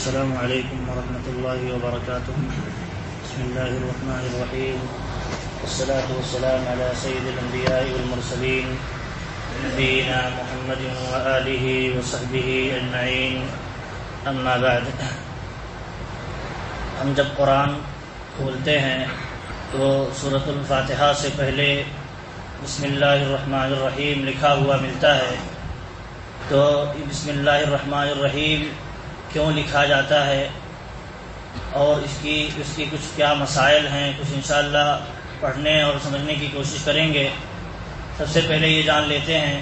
السلام علیکم ورحمۃ اللہ وبرکاتہ. بسم اللہ الرحمن الرحیم والصلاة والسلام علی سید الانبیاء والمرسلین نبینا محمد وآلہ وصحبہ اجمعین. اما بعد، ہم جب قرآن کھولتے ہیں تو سورۃ الفاتحہ سے پہلے بسم اللہ الرحمن الرحیم لکھا ہوا ملتا ہے. تو بسم اللہ الرحمن الرحیم کیوں لکھا جاتا ہے اور اس کی کچھ کیا مسائل ہیں، کچھ انشاءاللہ پڑھنے اور سمجھنے کی کوشش کریں گے. سب سے پہلے یہ جان لیتے ہیں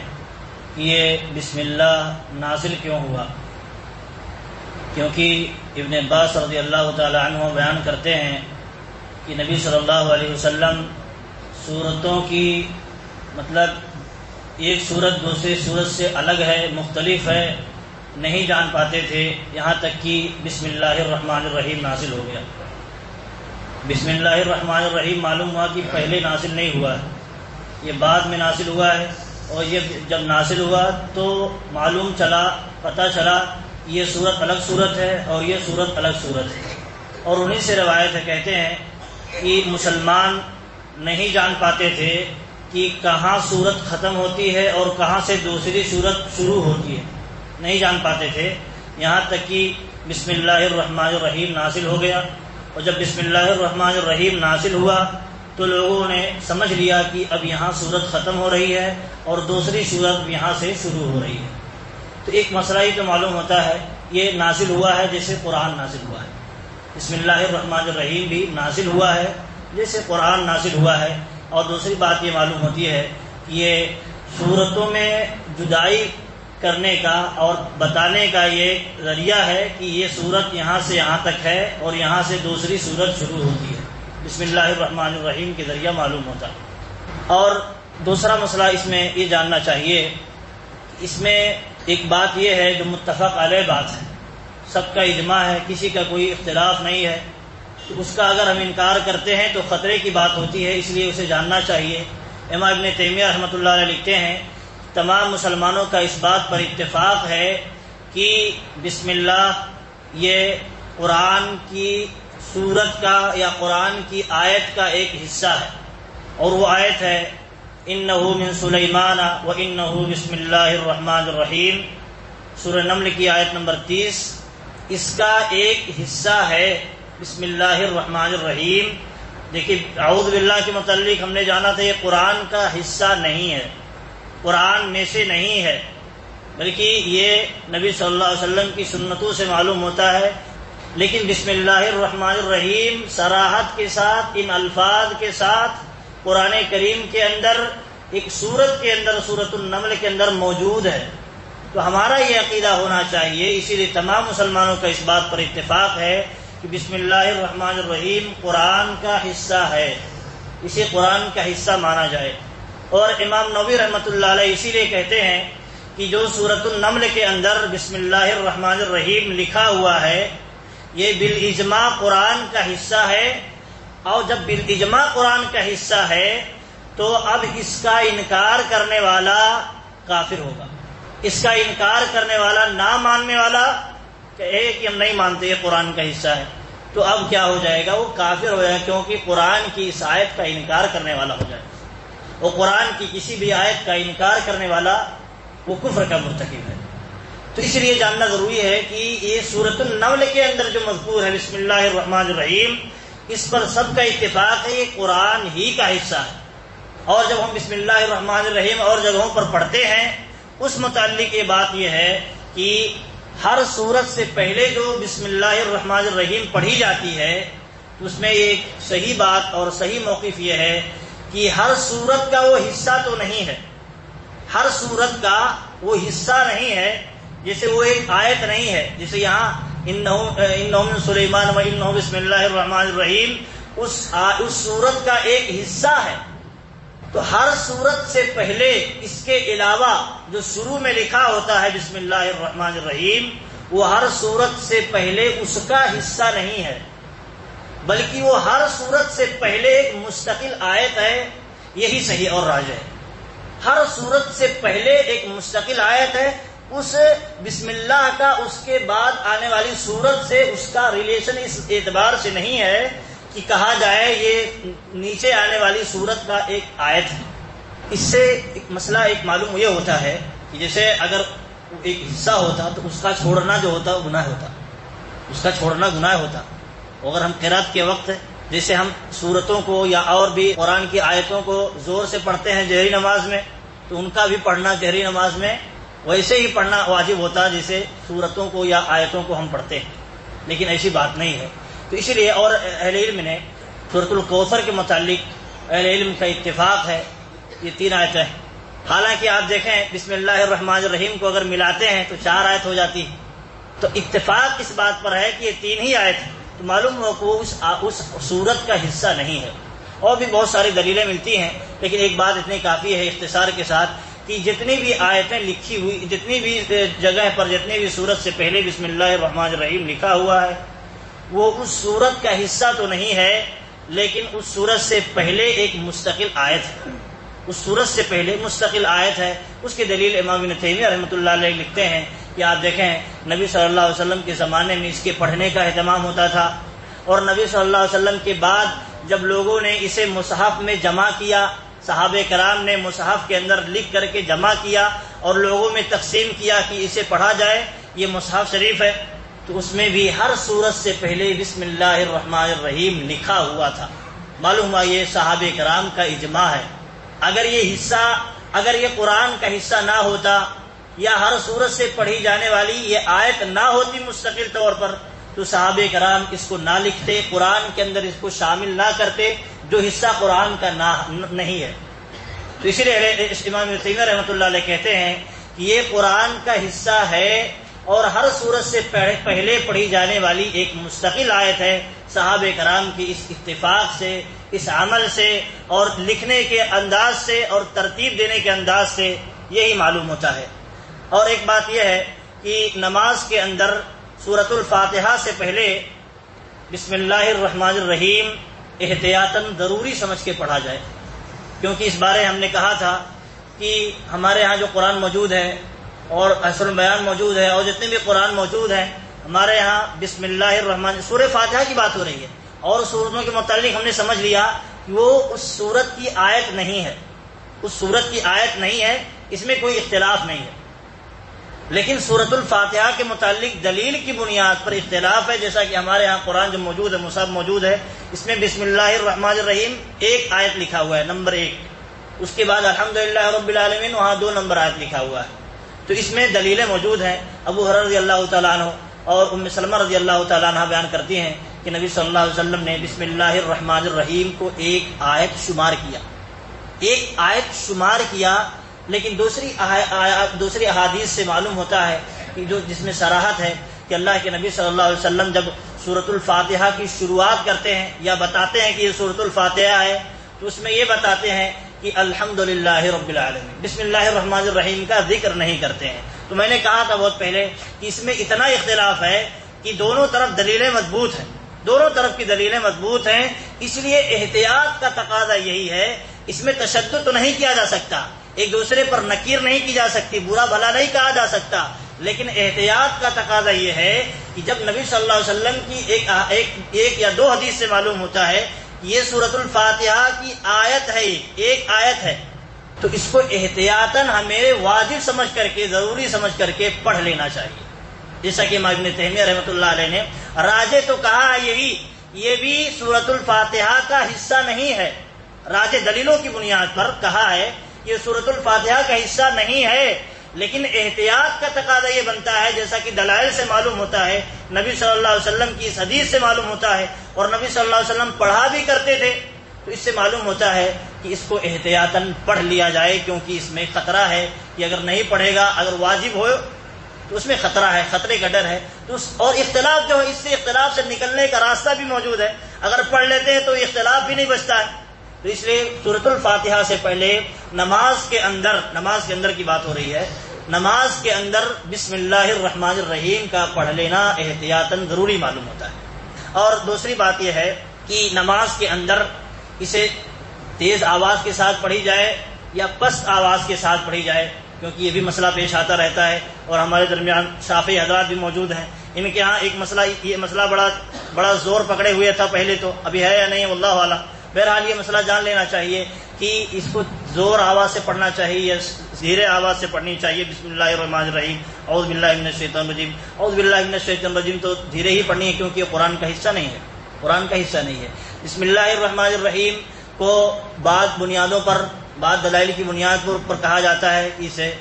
کہ یہ بسم اللہ نازل کیوں ہوا. کیونکہ ابن عباس رضی اللہ تعالی عنہ بیان کرتے ہیں کہ نبی صلی اللہ علیہ وسلم سورتوں کی ایک سورت دوسری سورت سے الگ ہے، مختلف ہے، نہیں جان پاتے تھے، یہاں تک کہ بسم اللہ الرحمن الرحیم نازل ہو گیا. بسم اللہ الرحمن الرحیم معلوم ہوا کہ پہلے نازل نہیں ہوا ہے، یہ بعد میں نازل ہوا ہے. اور یہ جب نازل ہوا تو معلوم چلا، پتہ چلا یہ سورت الگ سورت ہے اور یہ سورت الگ سورت ہے. اور انہی سے روایت ہے، کہتے ہیں کہ مسلمان نہیں جان پاتے تھے کہ کہاں سورت ختم ہوتی ہے اور کہاں سے دوسری سورت شروع ہوتی ہے، نہیں جان پاتے تھے. یہاں تک کہ بسم اللہ الرحمن الرحیم نازل ہو گیا. اور جب بسم اللہ الرحمن الرحیم نازل ہوا تو لوگوں نے سمجھ لیا کہ اب یہاں سورت ختم ہو رہی ہے اور دوسری سورت یہاں سے شروع ہو رہی ہے. تو ایک مسئلہ ہی تو معلوم ہوتا ہے، یہ نازل ہوا ہے جیسے قرآن نازل ہوا ہے. بسم اللہ الرحمن الرحیم بھی نازل ہوا ہے جیسے قرآن نازل ہوا ہے. اور دوسری بات یہ معلوم ہوتی ہے کہ یہ سورتوں میں جدائی کرنے کا اور بتانے کا یہ ذریعہ ہے کہ یہ سورت یہاں سے یہاں تک ہے اور یہاں سے دوسری سورت شروع ہوتی ہے. بسم اللہ الرحمن الرحیم کے ذریعہ معلوم ہوتا ہے. اور دوسرا مسئلہ اس میں یہ جاننا چاہیے، اس میں ایک بات یہ ہے جو متفق علیہ بات ہے، سب کا اجماع ہے، کسی کا کوئی اختلاف نہیں ہے. اس کا اگر ہم انکار کرتے ہیں تو خطرے کی بات ہوتی ہے، اس لیے اسے جاننا چاہیے. امام ابن تیمیہ رحمۃ اللہ علیہ لکھتے ہیں تمام مسلمانوں کا اس بات پر اتفاق ہے کہ بسم اللہ یہ قرآن کی سورت کا یا قرآن کی آیت کا ایک حصہ ہے. اور وہ آیت ہے اِنَّهُ مِن سُلَيْمَانَ وَإِنَّهُ بسم اللہ الرحمن الرحیم، سورہ نمل کی آیت نمبر 30. اس کا ایک حصہ ہے بسم اللہ الرحمن الرحیم. دیکھیے اعوذ باللہ کے متعلق ہم نے جانا تھا یہ قرآن کا حصہ نہیں ہے، قرآن میں سے نہیں ہے، بلکہ یہ نبی صلی اللہ علیہ وسلم کی سنتوں سے معلوم ہوتا ہے. لیکن بسم اللہ الرحمن الرحیم صراحت کے ساتھ ان الفاظ کے ساتھ قرآن کریم کے اندر ایک سورت کے اندر سورۃ النمل کے اندر موجود ہے. تو ہمارا یہ عقیدہ ہونا چاہیے، اسی لیے تمام مسلمانوں کا اس بات پر اتفاق ہے کہ بسم اللہ الرحمن الرحیم قرآن کا حصہ ہے، اسے قرآن کا حصہ مانا جائے. اور امام نووی رحمۃ اللہ علیہ اسی لیے کہتے ہیں کہ جو سورۃ النمل کے اندر بسم اللہ الرحمن الرحیم لکھا ہوا ہے یہ بالاجماع قرآن کا حصہ ہے. اور جب بالاجماع قرآن کا حصہ ہے تو اب اس کا انکار کرنے والا کافر ہوگا. اس کا انکار کرنے والا، نہ ماننے والا کہے کہ ہم نہیں مانتے یہ قرآن کا حصہ ہے، تو اب کیا ہو جائے گا؟ وہ کافر ہو جائے گا، کیونکہ قرآن کی اس آیت کا انکار کرنے والا ہو جائے گا. وہ قرآن کی کسی بھی آیت کا انکار کرنے والا وہ کفر کا مرتکب ہے. تو اس لیے جاننا ضروری ہے کہ یہ سورۃ النمل کے اندر جو مذکور ہے بسم اللہ الرحمن الرحیم، اس پر سب کا اتفاق ہے یہ قرآن ہی کا حصہ ہے. اور جب ہم بسم اللہ الرحمن الرحیم اور جگہوں پر پڑھتے ہیں اس متعلق یہ بات یہ ہے کہ ہر سورت سے پہلے جو بسم اللہ الرحمن الرحیم پڑھی جاتی ہے اس میں ایک صحیح بات اور صحیح موقف یہ ہے کہ ہر سورت کا وہ حصہ تو نہیں ہے، ہر سورت کا وہ حصہ نہیں ہے. جیسے وہ ایک آیت نہیں ہے، جیسے یہاں اِنَّهُ مِن سُلَيْمَانَ وَإِنَّهُ بسم اللہ الرحمن الرحیم اس سورت کا ایک حصہ ہے. تو ہر سورت سے پہلے اس کے علاوہ جو شروع میں لکھا ہوتا ہے بسم اللہ الرحمن الرحیم وہ ہر سورت سے پہلے اس کا حصہ نہیں ہے، بلکہ وہ ہر سورت سے پہلے ایک مستقل آیت ہے. یہی صحیح اور راجح ہے، ہر سورت سے پہلے ایک مستقل آیت ہے اس بسم اللہ کا اس کے بعد آنے والی سورت سے اس کا ریلیشن اس اعتبار سے نہیں ہے کہ کہا جائے یہ نیچے آنے والی سورت کا ایک آیت ہے۔ اس سے ایک مسئلہ ایک معلوم یہ ہوتا ہے کہ جیسے اگر ایک حصہ ہوتا تو اس کا چھوڑنا جو ہوتا وہ گناہ ہوتا، اس کا چھوڑنا گناہ ہوتا۔ اگر ہم قرات کے وقت جیسے ہم سورتوں کو یا اور بھی قرآن کی آیتوں کو زور سے پڑھتے ہیں جہری نماز میں، تو ان کا بھی پڑھنا جہری نماز میں ویسے ہی پڑھنا واجب ہوتا جیسے سورتوں کو یا آیتوں کو ہم پڑھتے ہیں، لیکن ایسی بات نہیں ہے۔ تو اسی لیے اور اہل علم نے سورۃ الکوثر کے متعلق اہل علم کا اتفاق ہے یہ 3 آیتیں ہیں۔ حالانکہ آپ دیکھیں بسم اللہ الرحمن الرحیم کو اگر ملاتے ہیں تو 4 آیت ہو جاتی ہے، تو اتفاق اس بات پر ہے کہ یہ 3 ہی آیت ہیں، تو معلوم ہو کہ وہ اس سورت کا حصہ نہیں ہے۔ اور بھی بہت ساری دلیلیں ملتی ہیں، لیکن ایک بات اتنی کافی ہے اختصار کے ساتھ کہ جتنی بھی آیتیں لکھی ہوئی، جتنی بھی جگہ پر جتنی بھی سورت سے پہلے بسم اللہ الرحمن الرحیم لکھا ہوا ہے وہ اس سورت کا حصہ تو نہیں ہے، لیکن اس سورت سے پہلے ایک مستقل آیت ہے، اس سورت سے پہلے مستقل آیت ہے۔ اس کی دلیل امام ابن تیمیہ رحمۃ اللہ علیہ لکھتے ہیں کہ آپ دیکھیں نبی صلی اللہ علیہ وسلم کے زمانے میں اس کے پڑھنے کا اہتمام ہوتا تھا، اور نبی صلی اللہ علیہ وسلم کے بعد جب لوگوں نے اسے مصحف میں جمع کیا، صحابہ کرام نے مصحف کے اندر لکھ کر کے جمع کیا اور لوگوں میں تقسیم کیا کہ اسے پڑھا جائے، یہ مصحف شریف ہے، تو اس میں بھی ہر سورت سے پہلے بسم اللہ الرحمن الرحیم لکھا ہوا تھا۔ معلوم ہوا یہ صحابہ کرام کا اجماع ہے۔ اگر یہ قرآن کا حصہ نہ ہوتا یا ہر سورت سے پڑھی جانے والی یہ آیت نہ ہوتی مستقل طور پر تو صحابہ کرام اس کو نہ لکھتے، قرآن کے اندر اس کو شامل نہ کرتے جو حصہ قرآن کا نہیں ہے۔ تو اسی لیے امام ابن تیمیہ رحمۃ اللہ علیہ کہتے ہیں کہ یہ قرآن کا حصہ ہے اور ہر سورت سے پہلے پڑھی جانے والی ایک مستقل آیت ہے۔ صحابہ کرام کی اس اتفاق سے، اس عمل سے اور لکھنے کے انداز سے اور ترتیب دینے کے انداز سے یہی معلوم ہوتا ہے۔ اور ایک بات یہ ہے کہ نماز کے اندر سورۃ الفاتحہ سے پہلے بسم اللہ الرحمن الرحیم احتیاطاً ضروری سمجھ کے پڑھا جائے، کیونکہ اس بارے ہم نے کہا تھا کہ ہمارے ہاں جو قرآن موجود ہے اور احسن البیان موجود ہے اور جتنے بھی قرآن موجود ہیں ہمارے ہاں بسم اللہ الرحمن سورہ فاتحہ کی بات ہو رہی ہے، اور سورتوں کے متعلق ہم نے سمجھ لیا کہ وہ اس سورت کی آیت نہیں ہے، اس سورت کی آیت نہیں ہے، اس میں کوئی اختلاف نہیں ہے، لیکن سورۃ الفاتحہ کے متعلق دلیل کی بنیاد پر اختلاف ہے۔ جیسا کہ ہمارے ہاں قرآن جو موجود ہے، مصحف موجود ہے، اس میں بسم اللہ الرحمن الرحیم 1 آیت لکھا ہوا ہے، نمبر 1، اس کے بعد الحمدللہ رب العالمین وہاں 2 نمبر آیت لکھا ہوا ہے۔ تو اس میں دلیلیں موجود ہیں۔ ابو ہریرہ رضی اللہ تعالیٰ عنہ اور ام سلمہ رضی اللہ تعالیٰ عنہ بیان کرتی ہیں کہ نبی صلی اللہ علیہ وسلم نے بسم اللہ الرحمن الرحیم کو 1 آیت شمار کیا، 1 آیت شمار کیا، لیکن دوسری احادیث سے معلوم ہوتا ہے کہ جس میں صراحت ہے کہ اللہ کے نبی صلی اللہ علیہ وسلم جب سورۃ الفاتحہ کی شروعات کرتے ہیں یا بتاتے ہیں کہ یہ سورۃ الفاتحہ ہے تو اس میں یہ بتاتے ہیں کہ الحمدللہ رب العالمین، بسم اللہ الرحمن الرحیم کا ذکر نہیں کرتے ہیں۔ تو میں نے کہا تھا بہت پہلے کہ اس میں اتنا اختلاف ہے کہ دونوں طرف دلیلیں مضبوط ہیں، دونوں طرف کی دلیلیں مضبوط ہیں، اس لیے احتیاط کا تقاضا یہی ہے۔ اس میں تشدد تو نہیں کیا جا سکتا، ایک دوسرے پر نکیر نہیں کی جا سکتی، برا بھلا نہیں کہا جا سکتا، لیکن احتیاط کا تقاضا یہ ہے کہ جب نبی صلی اللہ علیہ وسلم کی ایک یا 2 حدیث سے معلوم ہوتا ہے یہ سورۃ الفاتحہ کی آیت ہے، 1 آیت ہے، تو اس کو احتیاطاً ہمیں واجب سمجھ کر کے، ضروری سمجھ کر کے پڑھ لینا چاہیے۔ جیسا کہ امام ابن تیمیہ رحمۃ اللہ علیہ نے راجح تو کہا ہے یہ بھی سورۃ الفاتحہ کا حصہ نہیں ہے، راجح دلیلوں کی بنیاد پر کہا ہے یہ سورۃ الفاتحہ کا حصہ نہیں ہے، لیکن احتیاط کا تقاضا یہ بنتا ہے جیسا کہ دلائل سے معلوم ہوتا ہے، نبی صلی اللہ علیہ وسلم کی اس حدیث سے معلوم ہوتا ہے، اور نبی صلی اللہ علیہ وسلم پڑھا بھی کرتے تھے، تو اس سے معلوم ہوتا ہے کہ اس کو احتیاطاً پڑھ لیا جائے، کیونکہ اس میں خطرہ ہے کہ اگر نہیں پڑھے گا، اگر واجب ہو تو اس میں خطرہ ہے، خطرے کا ڈر ہے۔ اور اختلاف جو ہے، اس سے اختلاف سے نکلنے کا راستہ بھی موجود ہے، اگر پڑھ لیتے ہیں تو اختلاف بھی نہیں بچتا ہے۔ تو اس لیے سورۃ الفاتحہ سے پہلے نماز کے اندر کی بات ہو رہی ہے، نماز کے اندر بسم اللہ الرحمن الرحیم کا پڑھ لینا احتیاطاً ضروری معلوم ہوتا ہے۔ اور دوسری بات یہ ہے کہ نماز کے اندر اسے تیز آواز کے ساتھ پڑھی جائے یا پست آواز کے ساتھ پڑھی جائے، کیونکہ یہ بھی مسئلہ پیش آتا رہتا ہے، اور ہمارے درمیان شافعی حضرات بھی موجود ہیں، ان کے ہاں ایک مسئلہ، یہ مسئلہ بڑا زور پکڑے ہوئے تھا پہلے، تو ابھی ہے یا نہیں واللہ اعلم۔ بہرحال یہ مسئلہ جان لینا چاہیے کہ اس کو زور آواز سے پڑھنا چاہیے یا دھیرے آواز سے پڑھنی چاہیے۔ بسم اللہ الرحمن الرحیم، اعوذ باللہ من الشیطان الرجیم، اعوذ باللہ من الشیطان الرجیم تو دھیرے ہی پڑھنی ہے، کیونکہ یہ قرآن کا حصہ نہیں ہے، قرآن کا حصہ نہیں ہے۔ بسم اللہ الرحمن الرحیم کو بعض بنیادوں پر، بعض دلائل کی بنیاد پر کہا جاتا ہے کہ اسے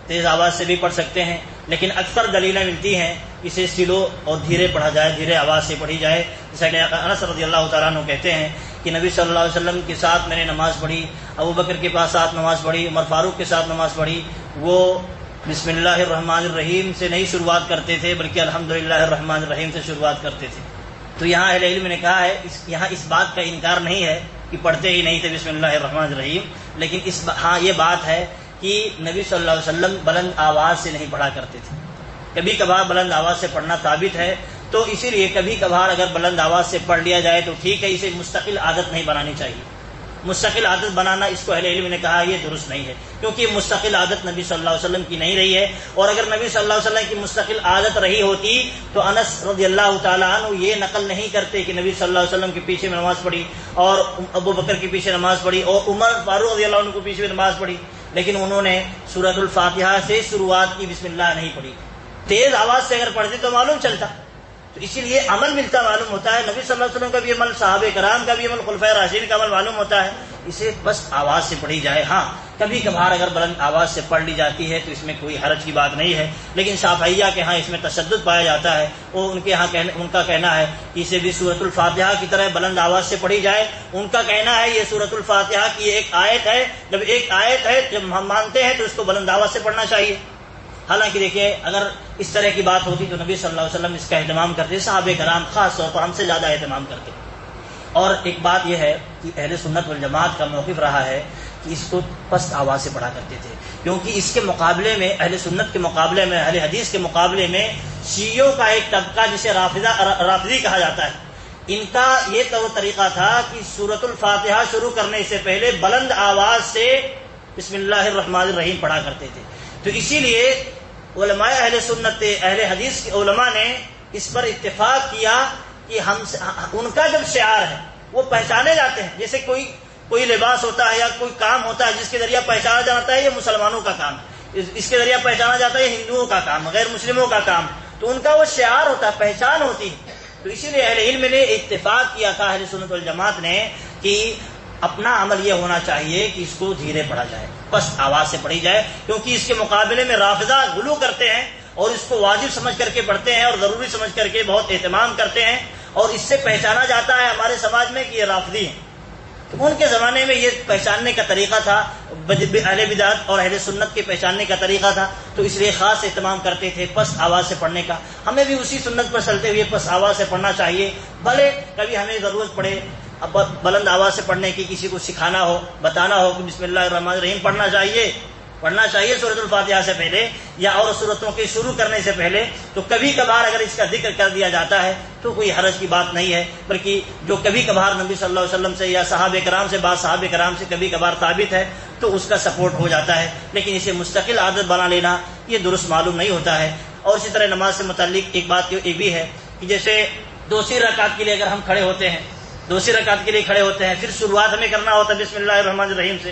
تیز آواز سے بھی پڑھ سکتے ہیں، لیکن اکثر دلیلیں ملتی ہیں اسے سلو اور دھیرے پڑھا جائے، دھیرے آواز سے پڑھی جائے۔ جیسا کہ انس رضی اللہ تعالیٰ عنہ کہتے ہیں کہ نبی صلی اللہ علیہ وسلم کے ساتھ میں نے نماز پڑھی، ابو بکر کے پاس ساتھ نماز پڑھی، عمر فاروق کے ساتھ نماز پڑھی، وہ بسم اللہ الرحمن الرحیم سے نہیں شروعات کرتے تھے بلکہ الحمدللہ الرحمن الرحیم سے شروعات کرتے تھے۔ تو یہاں اہل علم نے کہا ہے، یہاں اس بات کا انکار نہیں ہے کہ پڑھتے ہی نہیں تھے بسم اللہ الرحمن الرحیم، لیکن ہاں یہ بات ہے کہ نبی صلی اللہ علیہ وسلم بلند آواز سے نہیں پڑھا کرتے تھے، کبھی کبھار بلند آواز سے پڑھنا ثابت ہے، تو اسی لیے کبھی کبھار اگر بلند آواز سے پڑھ لیا جائے تو ٹھیک ہے، اسے مستقل عادت نہیں بنانی چاہیے۔ مستقل عادت بنانا، اس کو اہل علم نے کہا یہ درست نہیں ہے، کیونکہ مستقل عادت نبی صلی اللہ علیہ وسلم کی نہیں رہی ہے، اور اگر نبی صلی اللہ علیہ وسلم کی مستقل عادت رہی ہوتی تو انس رضی اللہ تعالیٰ عنہ یہ نقل نہیں کرتے کہ نبی صلی اللہ علیہ وسلم کے پیچھے میں نماز پڑھی اور ابو بکر کے پیچھے نماز پڑھی اور عمر فاروق رضی اللہ عنہ کے پیچھے میں نماز پڑھی، لیکن انہوں نے سورۃ الفاتحہ سے شروعات کی، بسم اللہ نہیں پڑھی۔ تیز آواز سے اگر پڑھتے تو معلوم چلتا، تو اسی لیے عمل ملتا معلوم ہوتا ہے، نبی صلی اللہ علیہ وسلم کا بھی عمل، صحابہ کرام کا بھی عمل، خلفائے راشدین کا عمل معلوم ہوتا ہے، اسے بس آواز سے پڑھی جائے۔ ہاں کبھی کبھار اگر بلند آواز سے پڑھ لی جاتی ہے تو اس میں کوئی حرج کی بات نہیں ہے، لیکن شافعیہ کے ہاں اس میں تشدد پایا جاتا ہے، وہ ان کے ہاں ان کا کہنا ہے کہ اسے بھی سورۃ الفاتحہ کی طرح بلند آواز سے پڑھی جائے۔ ان کا کہنا ہے یہ سورۃ الفاتحہ کی ایک آیت ہے، جب ایک آیت ہے جب ہم مانتے ہیں تو اس کو بلند آواز سے پڑھنا چاہیے۔ حالانکہ دیکھیے اگر اس طرح کی بات ہوتی تو نبی صلی اللہ علیہ وسلم اس کا اہتمام کرتے، صحابہ کرام خاص طور پر ہم سے زیادہ اہتمام کرتے۔ اور ایک بات یہ ہے کہ اہل سنت والجماعت کا موقف رہا ہے کہ اس کو پست آواز سے پڑھا کرتے تھے، کیونکہ اس کے مقابلے میں، اہل سنت کے مقابلے میں، اہل حدیث کے مقابلے میں شیعوں کا ایک طبقہ جسے رافضی کہا جاتا ہے، ان کا یہ طریقہ تھا کہ سورۃ الفاتحہ شروع کرنے سے پہلے بلند آواز سے بسم اللہ الرحمن الرحیم پڑھا کرتے تھے۔ تو اسی لیے علماء اہل سنت، اہل حدیث کے علماء نے اس پر اتفاق کیا کہ ان کا جب شعار ہے وہ پہچانے جاتے ہیں، جیسے کوئی لباس ہوتا ہے یا کوئی کام ہوتا ہے جس کے ذریعہ پہچانا جاتا ہے یہ مسلمانوں کا کام ہے، اس کے ذریعہ پہچانا جاتا ہے یہ ہندوؤں کا کام، غیر مسلموں کا کام، تو ان کا وہ شعار ہوتا ہے، پہچان ہوتی ہے۔ تو اسی لیے اہل علم نے اتفاق کیا تھا، اہل سنت والجماعت نے، کہ اپنا عمل یہ ہونا چاہیے کہ اس کو دھیرے پڑھا جائے، بس آواز سے پڑھی جائے، کیونکہ اس کے مقابلے میں رافضہ غلو کرتے ہیں اور اس کو واجب سمجھ کر کے پڑھتے ہیں اور ضروری سمجھ کر کے بہت اہتمام کرتے ہیں، اور اس سے پہچانا جاتا ہے ہمارے سماج میں کہ یہ رافضی ہیں۔ تو ان کے زمانے میں یہ پہچاننے کا طریقہ تھا، اہل بدعت اور اہل سنت کے پہچاننے کا طریقہ تھا، تو اس لیے خاص اہتمام کرتے تھے پست آواز سے پڑھنے کا۔ ہمیں بھی اسی سنت پر چلتے ہوئے پست آواز سے پڑھنا چاہیے، بھلے کبھی ہمیں ضرورت پڑے اب بلند آواز سے پڑھنے کی، کسی کو سکھانا ہو، بتانا ہو کہ بسم اللہ الرحمن الرحیم پڑھنا چاہیے سورۃ الفاتحہ سے پہلے یا اور سورتوں کے شروع کرنے سے پہلے، تو کبھی کبھار اگر اس کا ذکر کر دیا جاتا ہے تو کوئی حرج کی بات نہیں ہے، بلکہ جو کبھی کبھار نبی صلی اللہ علیہ وسلم سے یا صحابہ کرام سے، بعض صحابہ کرام سے کبھی کبھار ثابت ہے تو اس کا سپورٹ ہو جاتا ہے، لیکن اسے مستقل عادت بنا لینا یہ درست معلوم نہیں ہوتا ہے۔ اور اسی طرح نماز سے متعلق ایک بات ایک بھی ہے کہ جیسے دوسری رکعت کے لیے اگر ہم کھڑے ہوتے ہیں، دوسری رکعت کے لیے کھڑے ہوتے ہیں، پھر شروعات ہمیں کرنا ہوتا ہے بسم اللہ الرحمن الرحیم سے،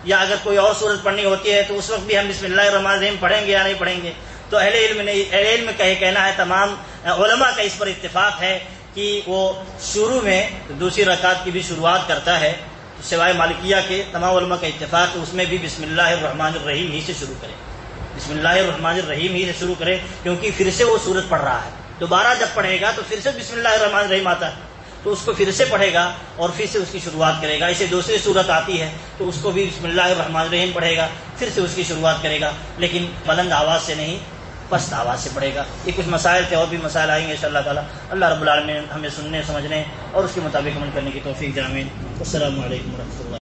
یا اگر کوئی اور سورت پڑھنی ہوتی ہے تو اس وقت بھی ہم بسم اللہ الرحمن الرحیم پڑھیں گے یا نہیں پڑھیں گے؟ تو اہل علم کا یہ کہنا ہے، تمام علماء کا اس پر اتفاق ہے کہ وہ شروع میں دوسری رکعت کی بھی شروعات کرتا ہے، سوائے مالکیہ کے تمام علماء کا اتفاق ہے اس میں بھی بسم اللہ الرحمن الرحیم ہی سے شروع کرے، بسم اللہ الرحمن الرحیم ہی سے شروع کرے، کیونکہ پھر سے وہ سورت پڑھ رہا ہے، دوبارہ جب پڑھے گا تو پھر سے بسم اللہ الرحمن الرحیم آتا ہے، تو اس کو پھر سے پڑھے گا اور پھر سے اس کی شروعات کرے گا۔ اسے دوسری صورت آتی ہے تو اس کو بھی بسم اللہ الرحمن الرحیم پڑھے گا، پھر سے اس کی شروعات کرے گا، لیکن بلند آواز سے نہیں، پست آواز سے پڑھے گا۔ یہ کچھ مسائل تھے، اور بھی مسائل آئیں گے انشاءاللہ تعالی۔ اللہ رب العالمین ہمیں سننے، سمجھنے اور اس کے مطابق عمل کرنے کی توفیق دے، آمین۔ السلام علیکم ورحمۃ اللہ۔